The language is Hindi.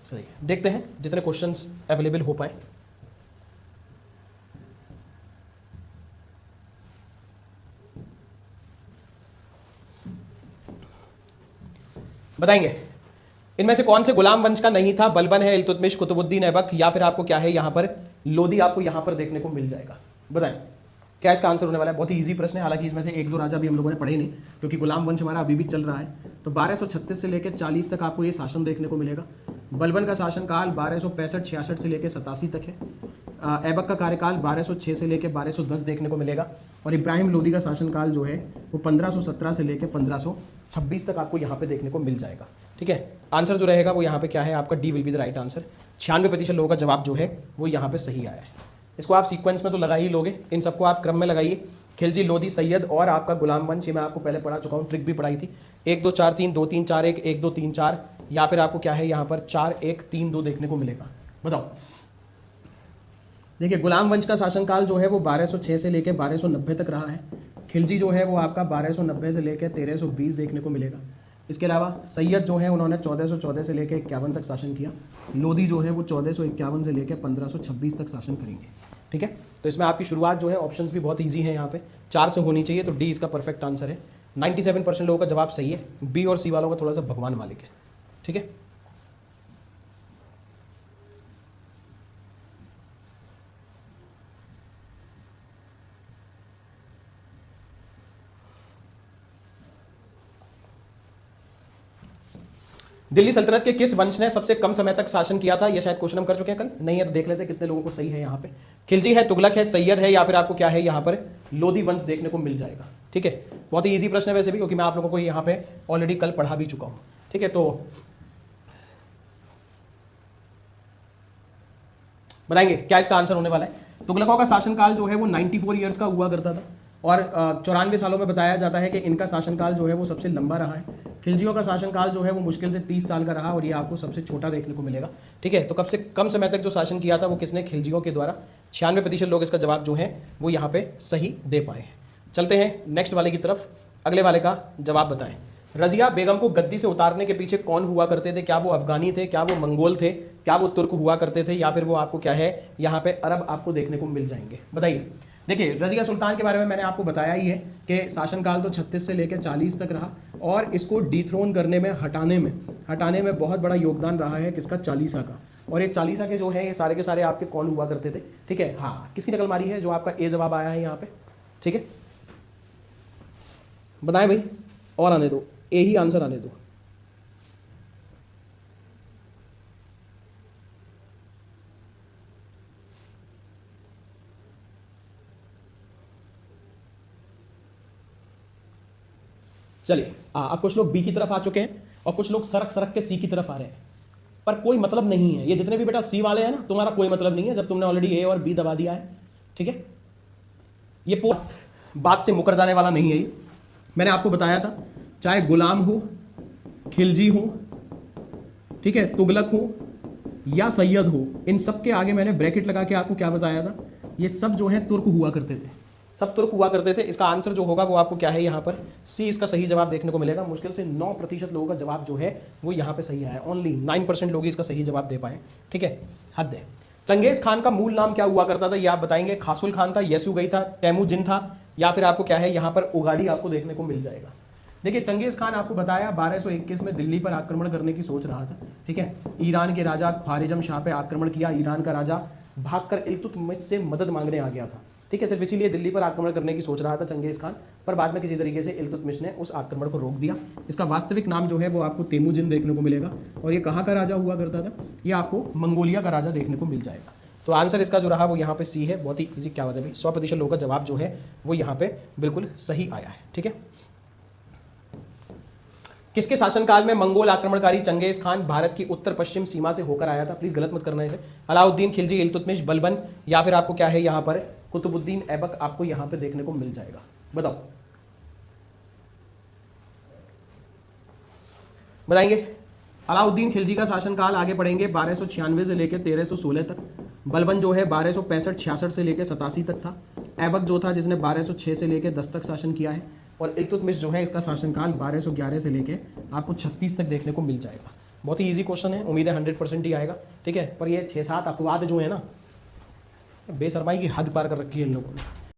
सही, देखते हैं जितने क्वेश्चंस अवेलेबल हो पाए। बताएंगे इनमें से कौन से गुलाम वंश का नहीं था? बलबन है, इल्तुतमिश, कुतुबुद्दीन ऐबक, या फिर आपको क्या है यहां पर लोदी आपको यहां पर देखने को मिल जाएगा। बताएं क्या इसका आंसर होने वाला है। बहुत ही इजी प्रश्न है, हालांकि इसमें से एक दो राजा भी हम लोगों ने पढ़े नहीं, क्योंकि गुलाम वंश हमारा अभी भी चल रहा है। तो 1236 से लेकर 40 तक आपको ये शासन देखने को मिलेगा। बलबन का शासनकाल 1265-66 से लेकर 87 तक है। ऐबक का कार्यकाल 1206 से लेकर 1210 देखने को मिलेगा। और इब्राहिम लोदी का शासनकाल जो है वो 1517 से लेकर 1526 तक आपको यहाँ पे देखने को मिल जाएगा। ठीक है, आंसर जो रहेगा वो यहाँ पे क्या है आपका, D will be the right answer. 96% लोगों का जवाब जो है वो यहाँ पे सही आया है। इसको आप सीक्वेंस में तो लगा ही लोगे, इन सबको आप क्रम में लगाइए। खिलजी, लोदी, सैयद और आपका गुलाम वंश, ये मैं आपको पहले पढ़ा चुका हूँ, ट्रिक भी पढ़ाई थी। 1 2 4 3 2 3 4 1 1 2 3 4, या फिर आपको क्या है यहाँ पर 4 1 3 2 देखने को मिलेगा। बताओ, देखिए गुलाम वंश का शासनकाल जो है वो 1206 से लेकर 1290 तक रहा है। खिलजी जो है वो आपका 1290 से लेकर 1320 देखने को मिलेगा। इसके अलावा सैयद जो है उन्होंने 1414 से लेकर 51 तक शासन किया। लोदी जो है वो 1451 से लेकर 1526 तक शासन करेंगे। ठीक है, तो इसमें आपकी शुरुआत जो है ऑप्शंस भी बहुत ईजी है, यहाँ पे 4 से होनी चाहिए, तो डी इसका परफेक्ट आंसर है। 97% लोगों का जवाब सही है। बी और सी वालों का थोड़ा सा भगवान मालिक है। ठीक है, दिल्ली सल्तनत के किस वंश ने सबसे कम समय तक शासन किया था? ये शायद क्वेश्चन हम कर चुके हैं कल, नहीं है तो देख लेते हैं कितने लोगों को सही है यहाँ पे। खिलजी है, तुगलक है, सैयद है, या फिर आपको क्या है यहाँ पर लोदी वंश देखने को मिल जाएगा। ठीक है, बहुत ही इजी प्रश्न है वैसे भी, क्योंकि मैं आप लोगों को यहाँ पे ऑलरेडी कल पढ़ा भी चुका हूँ। ठीक है, तो बताएंगे क्या इसका आंसर होने वाला है। तुगलकों का शासनकाल जो है वो 94 ईयर्स का हुआ करता था, और 94 सालों में बताया जाता है कि इनका शासनकाल जो है वो सबसे लंबा रहा है। खिलजियों का शासनकाल जो है वो मुश्किल से 30 साल का रहा, और ये आपको सबसे छोटा देखने को मिलेगा। ठीक है, तो कब से कम समय तक जो शासन किया था वो किसने? खिलजियों के द्वारा। 96% लोग इसका जवाब जो है वो यहाँ पे सही दे पाए हैं। चलते हैं नेक्स्ट वाले की तरफ, अगले वाले का जवाब बताएं। रजिया बेगम को गद्दी से उतारने के पीछे कौन हुआ करते थे? क्या वो अफगानी थे, क्या वो मंगोल थे, क्या वो तुर्क हुआ करते थे, या फिर वो आपको क्या है यहाँ पे अरब आपको देखने को मिल जाएंगे? बताइए। देखिए रजिया सुल्तान के बारे में मैंने आपको बताया ही है कि शासनकाल तो 36 से लेकर 40 तक रहा, और इसको डिथ्रोन करने में, हटाने में बहुत बड़ा योगदान रहा है किसका? चालीसा का। और ये चालीसा के जो है ये सारे के सारे आपके कौन हुआ करते थे? ठीक है, हाँ, किसकी नकल मारी है? जो आपका ए जवाब आया है यहाँ पे। ठीक है, बताएं भाई, और आने दो, ए ही आंसर आने दो। चलिए, अब कुछ लोग बी की तरफ आ चुके हैं और कुछ लोग सरक सरक के सी की तरफ आ रहे हैं, पर कोई मतलब नहीं है। ये जितने भी बेटा सी वाले हैं ना, तुम्हारा कोई मतलब नहीं है जब तुमने ऑलरेडी ए और बी दबा दिया है। ठीक है, ये बात से मुकर जाने वाला नहीं है। ये मैंने आपको बताया था, चाहे गुलाम हो, खिलजी हो, ठीक है, तुगलक हो या सैयद हो, इन सब के आगे मैंने ब्रैकेट लगा के आपको क्या बताया था? ये सब जो है तुर्क हुआ करते थे, सब तुर्क हुआ करते थे। इसका आंसर जो होगा वो आपको क्या है यहाँ पर सी इसका सही जवाब देखने को मिलेगा। मुश्किल से 9% लोगों का जवाब जो है वो यहाँ पे सही आया। ओनली 9% लोग इसका सही जवाब दे पाए। ठीक है, हद है। चंगेज खान का मूल नाम क्या हुआ करता था? ये आप बताएंगे। खासुल खान था, यसुगई था, तैमूजिन था, या फिर आपको क्या है यहाँ पर उगाड़ी आपको देखने को मिल जाएगा। देखिए चंगेज खान आपको बताया 1221 में दिल्ली पर आक्रमण करने की सोच रहा था। ठीक है, ईरान के राजा ख्वारिजम शाह पे आक्रमण किया। ईरान का राजा भागकर इल्तुतमिश से मदद मांगने आ गया था। ठीक है, सिर्फ इसीलिए दिल्ली पर आक्रमण करने की सोच रहा था चंगेज खान, पर बाद में किसी तरीके से इल्तुतमिश ने उस आक्रमण को रोक दिया। इसका वास्तविक नाम जो है वो आपको तेमुजिन देखने को मिलेगा। और ये कहाँ का राजा हुआ करता था? ये आपको मंगोलिया का राजा देखने को मिल जाएगा। तो आंसर इसका जो रहा वो यहाँ पे सी है। बहुत ही इजी, क्या बात है भाई, 100% लोगों का जवाब जो है वो यहाँ पे बिल्कुल सही आया है। ठीक है, किसके शासनकाल में मंगोल आक्रमणकारी चंगेज खान भारत की उत्तर पश्चिम सीमा से होकर आया था? प्लीज गलत मत करना इसे। अलाउद्दीन खिलजी, इल्तुतमिश, बलबन, या फिर आपको क्या है यहाँ पर कुतुबुद्दीन ऐबक आपको यहाँ पे देखने को मिल जाएगा। बताओ, बताएंगे। अलाउद्दीन खिलजी का शासनकाल आगे पढ़ेंगे 1296 से लेकर 1316 तक। बलबन जो है 1265-66 से लेकर 87 तक था। ऐबक जो था जिसने 1206 से लेकर 10 तक शासन किया है। और इल्तुतमिश जो है इसका शासनकाल 1211 से लेकर आपको 36 तक देखने को मिल जाएगा। बहुत ही इजी क्वेश्चन है, उम्मीद है 100% ही आएगा, ठीक है। पर ये 6-7 अपवाद जो है ना, बेशर्माई की हद पार कर रखी है इन लोगों ने।